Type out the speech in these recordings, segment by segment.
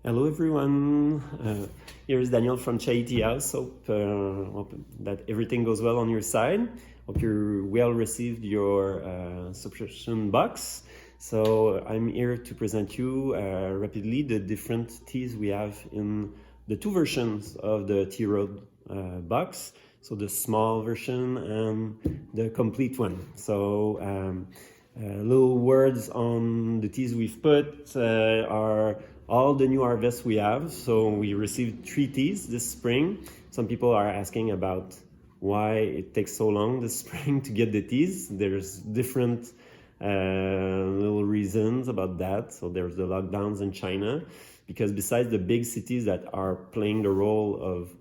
Hello everyone, here is Daniel from XIAO. Hope that everything goes well on your side. Hope you well received your subscription box. So I'm here to present you rapidly the different teas we have in the two versions of the Tea Road box. So the small version and the complete one. So little words on the teas we've put are all the new harvests we have. So we received 3 teas this spring. Some people are asking about why it takes so long this spring to get the teas. There's different little reasons about that. So there's the lockdowns in China, because besides the big cities that are playing the role of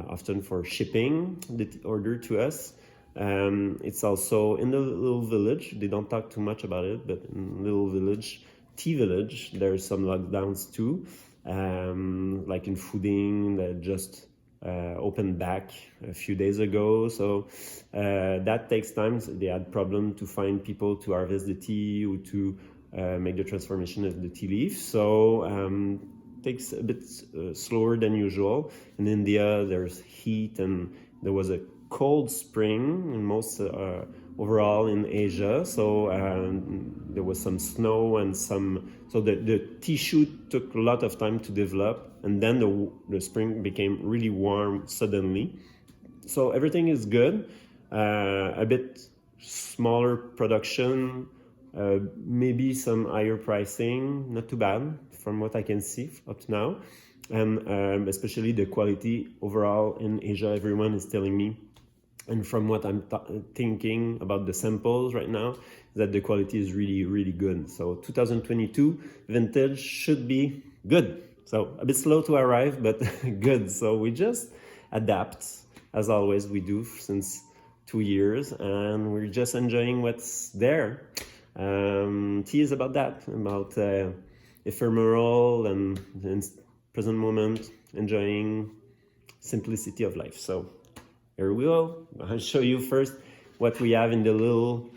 often for shipping the order to us, it's also in the little village. They don't talk too much about it, but in little village, tea village, there's some lockdowns too, like in FUDING that just opened back a few days ago. So that takes time. So they had problem to find people to harvest the tea or to make the transformation of the tea leaf. So takes a bit slower than usual. In India, there's heat, and there was a cold spring in most overall in Asia. So there was some snow and so the tea shoot took a lot of time to develop, and then the spring became really warm suddenly. So everything is good. A bit smaller production, maybe some higher pricing, not too bad from what I can see up to now. And especially the quality overall in Asia, everyone is telling me, and from what I'm thinking about the samples right now, that the quality is really, really good. So 2022 vintage should be good. So a bit slow to arrive, but good. So we just adapt, as always we do since 2 years, and we're just enjoying what's there. Tea is about that, about ephemeral and in present moment, enjoying simplicity of life. So here we go. I'll show you first what we have in the little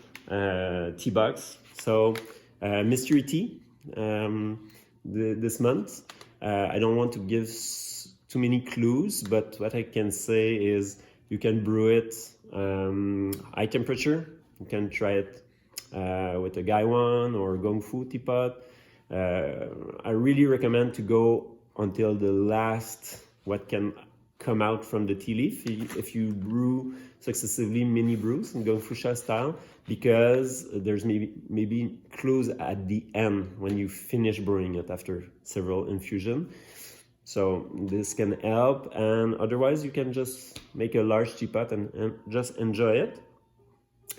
tea box. So mystery tea this month. I don't want to give too many clues, but what I can say is you can brew it high temperature. You can try it with a XIAON or Gong Fu teapot. I really recommend to go until the last what can come out from the tea leaf if you brew successively mini brews in Gong Fu style, because there's maybe clues at the end when you finish brewing it after several infusion. So this can help, and otherwise you can just make a large teapot and just enjoy it.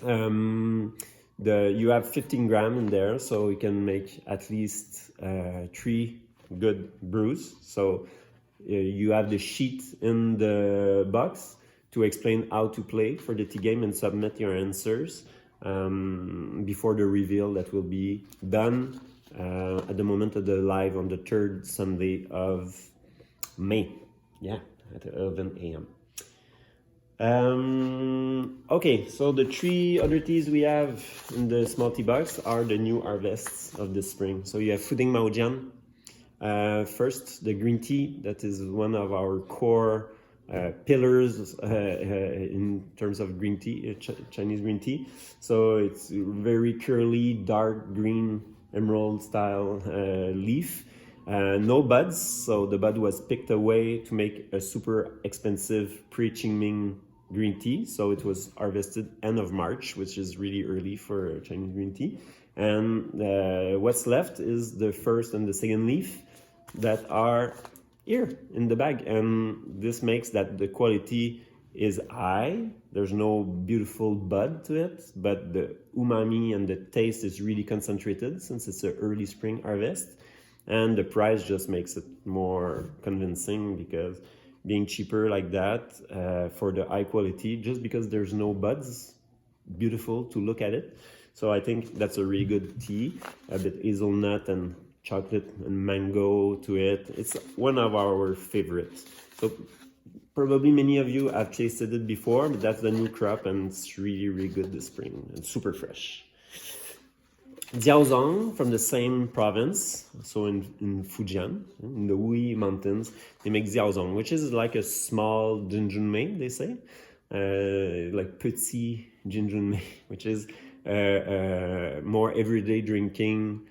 You have 15 grams in there, so you can make at least 3 good brews. So you have the sheet in the box to explain how to play for the tea game and submit your answers before the reveal that will be done at the moment of the live on the 3rd Sunday of May. Yeah, at 11 a.m. Okay, so the 3 other teas we have in the small tea box are the new harvests of this spring. So you have FUDING MAO JIAN. First, the green tea, that is one of our core pillars in terms of green tea, Chinese green tea. So it's very curly, dark green, emerald style leaf. No buds, so the bud was picked away to make a super expensive pre-Qingming green tea. So it was harvested end of March, which is really early for Chinese green tea. And what's left is the first and the second leaf that are here in the bag, and this makes that the quality is high. There's no beautiful bud to it, but the umami and the taste is really concentrated since it's an early spring harvest, and the price just makes it more convincing, because being cheaper like that for the high quality, just because there's no buds, beautiful to look at it. So I think that's a really good tea, a bit hazelnut and chocolate and mango to it. It's one of our favorites. So probably many of you have tasted it before, but that's the new crop, and it's really, really good this spring and super fresh. XIAO ZHONG from the same province, so in Fujian, in the Hui Mountains, they make XIAO ZHONG, which is like a small jinjunmei, they say, like petit jinjunmei, which is more everyday drinking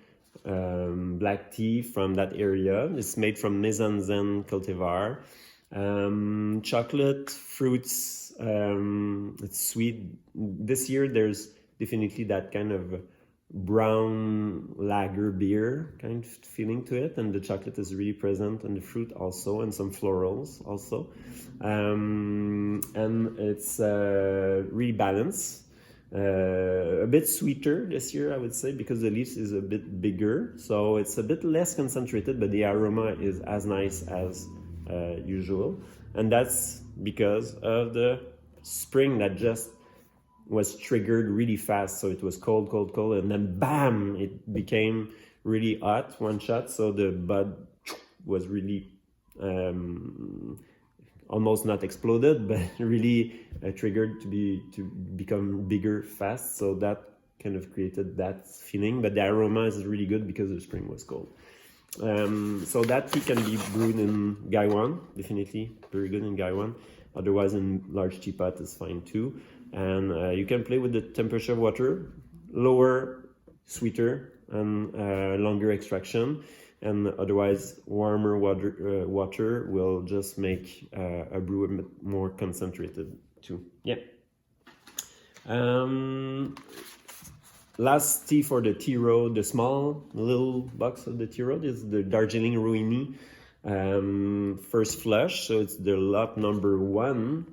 black tea from that area. It's made from Mezanzen cultivar. Chocolate, fruits, it's sweet. This year there's definitely that kind of brown lager beer kind of feeling to it, and the chocolate is really present, and the fruit also, and some florals also, and it's really balanced, a bit sweeter this year, I would say, because the leaves is a bit bigger, so it's a bit less concentrated, but the aroma is as nice as usual, and that's because of the spring that just was triggered really fast. So it was cold, cold, cold, and then bam, it became really hot, one shot. So the bud was really almost not exploded, but really triggered to become bigger fast. So that kind of created that feeling. But the aroma is really good because the spring was cold. So that tea can be brewed in Gaiwan, definitely very good in Gaiwan. Otherwise, in large teapot is fine too. And you can play with the temperature of water, lower, sweeter, and longer extraction. And otherwise, warmer water will just make a brew a bit more concentrated too. Yeah. Last tea for the tea road, the small little box of the tea road is the Darjeeling Rohini first flush. So it's the lot number 1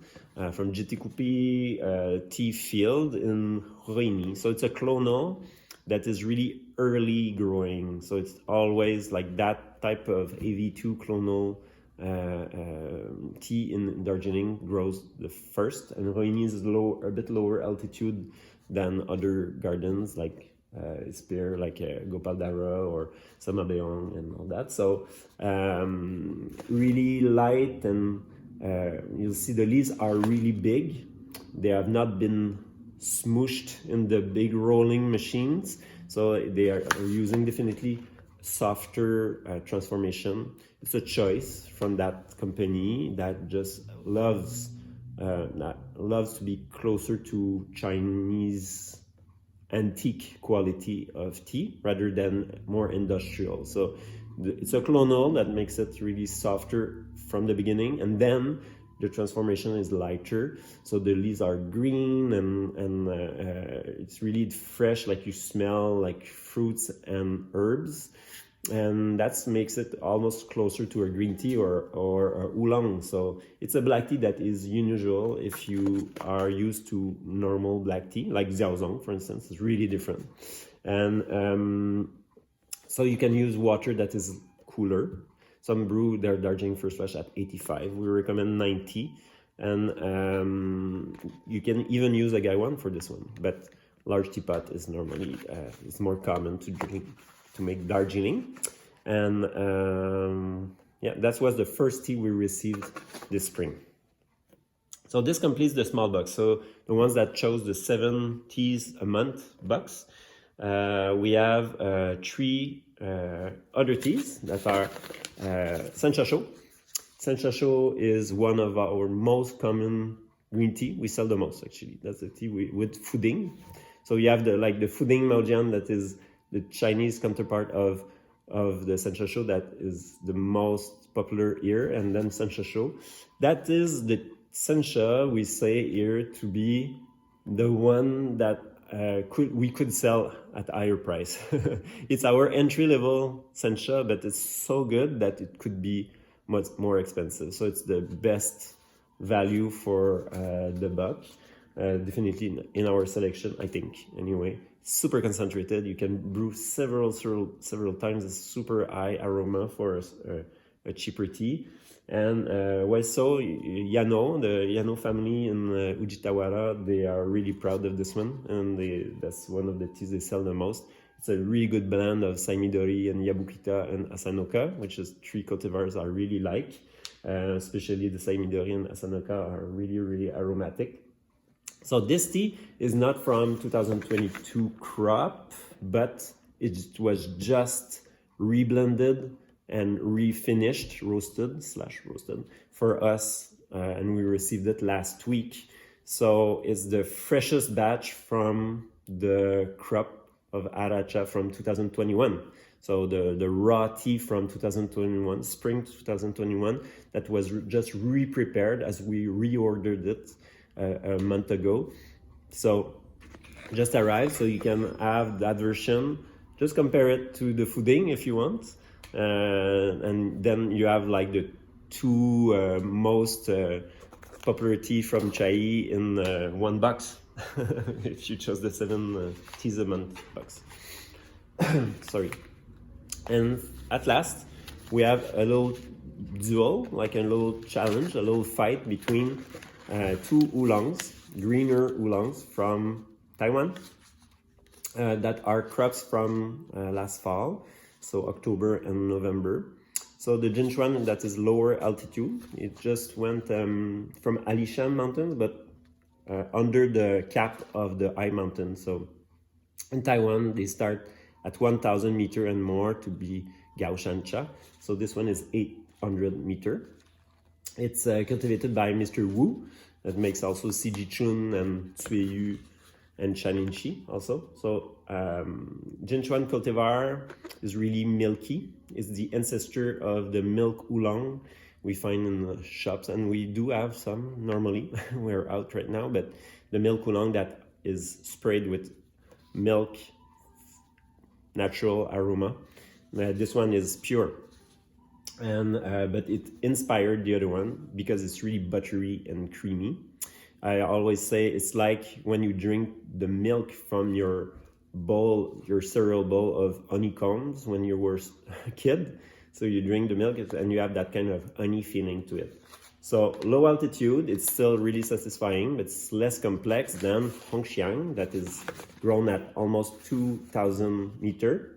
from Jitikupi tea field in Rohini. So it's a clonal that is really early growing. So it's always like that type of AV2 clonal tea in Darjeeling grows the first, and Rohini is a bit lower altitude than other gardens like Spear, like Gopaldara or Samabeong and all that. So really light, and you'll see the leaves are really big. They have not been smooshed in the big rolling machines, so they are using definitely softer transformation. It's a choice from that company that just loves to be closer to Chinese antique quality of tea rather than more industrial. So it's a clonal that makes it really softer from the beginning, and then the transformation is lighter. So the leaves are green, and it's really fresh, like you smell like fruits and herbs. And that makes it almost closer to a green tea or oolong. So it's a black tea that is unusual if you are used to normal black tea, like XIAO ZHONG, for instance. It's really different. And so you can use water that is cooler. Some brew their Darjeeling first flush at 85. We recommend 90. And you can even use a Gaiwan for this one. But large teapot is normally, it's more common to drink, to make Darjeeling. And yeah, that was the first tea we received this spring. So this completes the small box. So the ones that chose the 7 teas a month box, we have 3 other teas that are Sencha Sho. Sencha Sho is one of our most common green tea. We sell the most, actually. That's the tea with FUDING. So you have the FUDING MAO JIAN, that is the Chinese counterpart of the Sencha Sho, that is the most popular here, and then Sencha Sho. That is the Sencha we say here to be the one that we could sell at a higher price. It's our entry-level Sencha, but it's so good that it could be much more expensive. So it's the best value for the buck. Definitely in our selection, I think, anyway. Super concentrated. You can brew several times. It's super high aroma for a cheaper tea. And so Yano, the Yano family in Ujitawara, they are really proud of this one, and that's one of the teas they sell the most. It's a really good blend of Saimidori and Yabukita and Asanoka, which is 3 cultivars I really like. Especially the Saimidori and Asanoka are really, really aromatic. So this tea is not from 2022 crop, but it was just reblended and refinished, roasted for us, and we received it last week. So it's the freshest batch from the crop of Aracha from 2021. So the raw tea from 2021, spring 2021, that was just re-prepared as we reordered it a month ago. So just arrived, so you can have that version. Just compare it to the FUDING if you want, and then you have like the two most popular tea from Chai in $1 if you chose the 7 teas a month box. Sorry. And at last, we have a little duel, like a little challenge, a little fight between two oolongs, greener oolongs from Taiwan, that are crops from last fall, so October and November. So the JIN XUAN, that is lower altitude, it just went from Alishan Mountains, but under the cap of the high mountain. So in Taiwan, they start at 1,000 meter and more to be Gaoshancha. So this one is 800 meter. It's cultivated by Mr. Wu, that makes also CG Chun and Tsueyu and Shaninshi also. So JIN XUAN cultivar is really milky. It's the ancestor of the milk oolong we find in the shops, and we do have some normally. We're out right now, but the milk oolong that is sprayed with milk, natural aroma. This one is pure, and but it inspired the other one because it's really buttery and creamy. I always say it's like when you drink the milk from your bowl, your cereal bowl of honeycombs when you were a kid. So you drink the milk and you have that kind of honey feeling to it. So low altitude, it's still really satisfying, but it's less complex than XIANG, that is grown at almost 2,000 meter,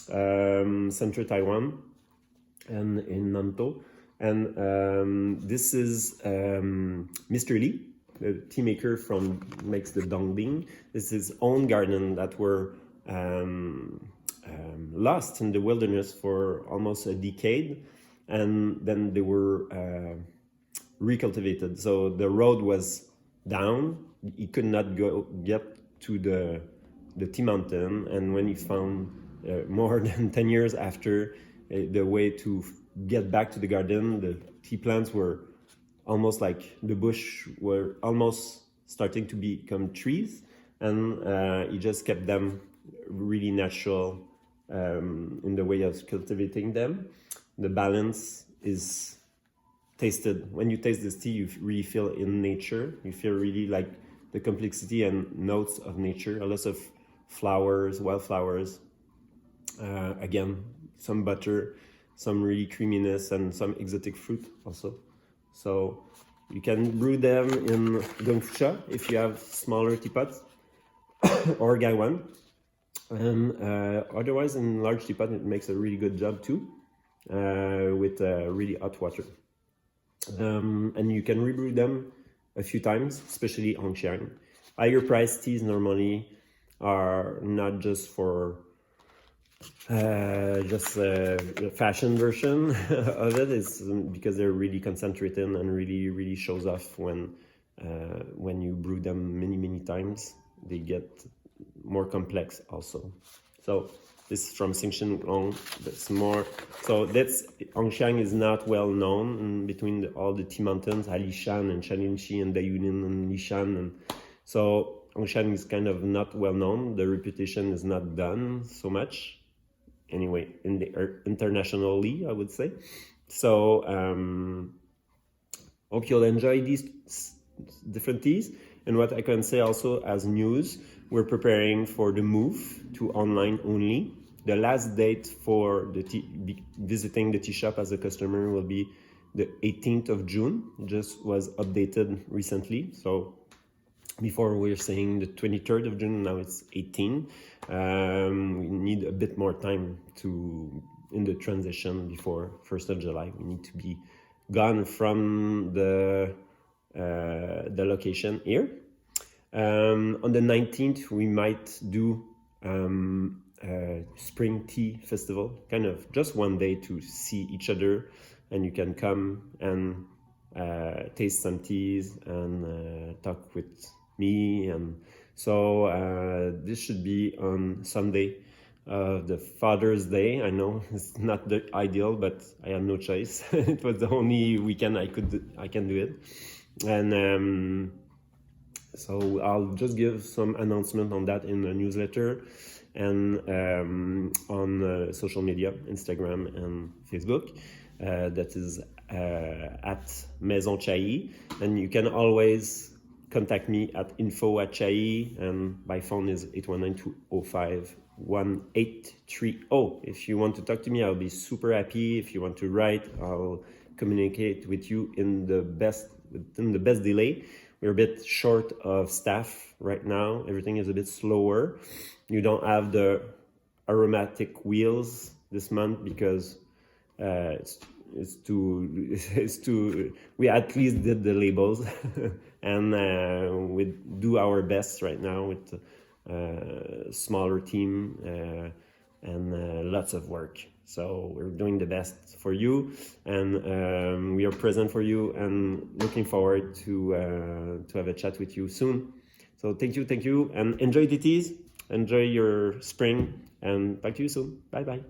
central Taiwan and in Nantou. And this is Mr. Lee, the tea maker from makes the dongbing. This is his own garden that were lost in the wilderness for almost a decade, and then they were recultivated. So the road was down; he could not get to the tea mountain, and when he found more than 10 years after the way to get back to the garden, the tea plants were almost like the bush were almost starting to become trees, and he just kept them really natural in the way of cultivating them. The balance is tasted. When you taste this tea, you really feel in nature. You feel really like the complexity and notes of nature, a lot of flowers, wildflowers. Again, some butter, some really creaminess, and some exotic fruit also. So you can brew them in gongcha if you have smaller teapots or gaiwan, and otherwise in large teapot it makes a really good job too, with really hot water. And you can rebrew them a few times, especially XIANG. Higher priced teas normally are not just for the fashion version of it. Is because they're really concentrated and really shows off when you brew them many times. They get more complex also. So this is from SENCHA SHO. That's more. So that's XIANG is not well known in between all the tea mountains, Alishan and Shaninshi and Dayunin and Lishan, and so XIANG is kind of not well known. The reputation is not done so much. Anyway, in the internationally, I would say. So hope you'll enjoy these different teas. And what I can say also as news, we're preparing for the move to online only. The last date for the visiting the tea shop as a customer will be the 18th of June. Just was updated recently. So before we were saying the 23rd of June, now it's 18. We need a bit more time in the transition before 1st of July. We need to be gone from the location here. On the 19th, we might do spring tea festival, kind of just one day to see each other, and you can come and taste some teas and talk with me. And so this should be on Sunday, the Father's Day. I know it's not the ideal, but I had no choice. It was the only weekend I can do it. And so I'll just give some announcement on that in the newsletter and on social media, Instagram and Facebook. That is at Maison Chai, and you can always contact me at info@chai, and my phone is 819-205-1830. If you want to talk to me, I'll be super happy. If you want to write, I'll communicate with you within the best delay. We're a bit short of staff right now. Everything is a bit slower. You don't have the aromatic wheels this month because it's too. We at least did the labels, and we do our best right now with a smaller team and lots of work. So we're doing the best for you, and we are present for you, and looking forward to have a chat with you soon. So thank you, and enjoy the teas, enjoy your spring, and talk to you soon. Bye bye.